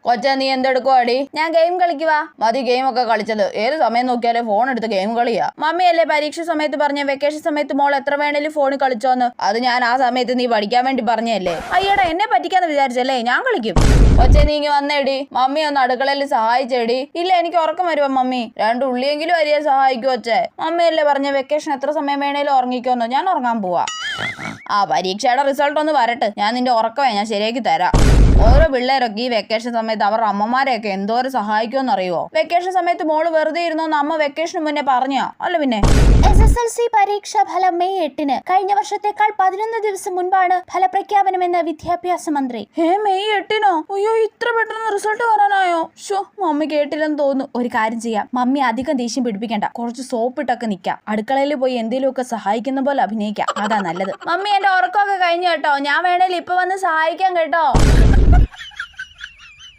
കൊച്ചെ നീ എന്തെടുക്കുവാടി? ഞാൻ ഗെയിം കളിക്കുവാ. മതി ഗെയിം ഒക്കെ കളിച്ചത്. ഏത് സമയം നോക്കിയാലേ ഫോൺ എടുത്ത് ഗെയിം കളിയാ. മമ്മിയല്ലേ പരീക്ഷ സമയത്ത് പറഞ്ഞ വെക്കേഷൻ സമയത്ത് മോൾ എത്ര വേണേലും ഫോണിൽ കളിച്ചോന്ന്. അത് ഞാൻ ആ സമയത്ത് നീ പഠിക്കാൻ വേണ്ടി പറഞ്ഞല്ലേ. അയ്യടാ എന്നെ പറ്റിക്കാന്ന് വിചാരിച്ചല്ലേ? ഞാൻ കളിക്കും. കൊച്ചെ നീ ഇങ്ങ് വന്നേടി. മമ്മി ഒന്ന് അടുക്കളയിൽ സഹായിച്ചേടി. ഇല്ല എനിക്ക് ഉറക്കം വരുവാ മമ്മി. 2 ഉള്ളിയെങ്കിലും അരിയാൻ സഹായിക്കും കൊച്ചെ. മമ്മിയല്ലേ പറഞ്ഞ വെക്കേഷൻ എത്ര സമയം വേണേലും ഉറങ്ങിക്കോന്ന്. ഞാൻ ഉറങ്ങാൻ പോവാ. ആ പരീക്ഷയുടെ റിസൾട്ട് ഒന്ന് വരട്ടെ. ഞാൻ നിന്റെ ഉറക്കമേ ഞാൻ ശരിയാക്കി തരാം. ഓരോ പിള്ളേരൊക്കെ ഈ വെക്കേഷൻ സമയത്ത് അവരുടെ അമ്മമാരെയൊക്കെ എന്തോരം സഹായിക്കുമെന്ന് അറിയുമോ? വെക്കേഷൻ സമയത്ത് മോള് വെറുതെ ഇരുന്നോന്ന് അമ്മ വെക്കേഷന് മുന്നേ പറഞ്ഞോ? അല്ല പിന്നെ SSLC പരീക്ഷാ ഫലം മെയ് 8-ന്. കഴിഞ്ഞ വർഷത്തേക്കാൾ 11 ദിവസം മുൻപാണ് ഫലപ്രഖ്യാപനമെന്ന് വിദ്യാഭ്യാസ മന്ത്രി. മെയ് 8-നോ? അയ്യോ ഇത്ര പെട്ടെന്ന് റിസൾട്ട് വരാനായോ? മമ്മി കേട്ടില്ലെന്ന് തോന്നുന്നു. ഒരു കാര്യം ചെയ്യാം, മമ്മി അധികം ദേഷ്യം പിടിപ്പിക്കണ്ട. കുറച്ച് സോപ്പിട്ടൊക്കെ നിക്കാം. അടുക്കളയിൽ പോയി എന്തെങ്കിലുമൊക്കെ സഹായിക്കുന്ന പോലെ അഭിനയിക്കാം. അതാ നല്ലത്. മമ്മി എന്റെ ഉറക്കമൊക്കെ കഴിഞ്ഞു കേട്ടോ. ഞാൻ വേണേൽ ഇപ്പൊ വന്ന് സഹായിക്കാം കേട്ടോ.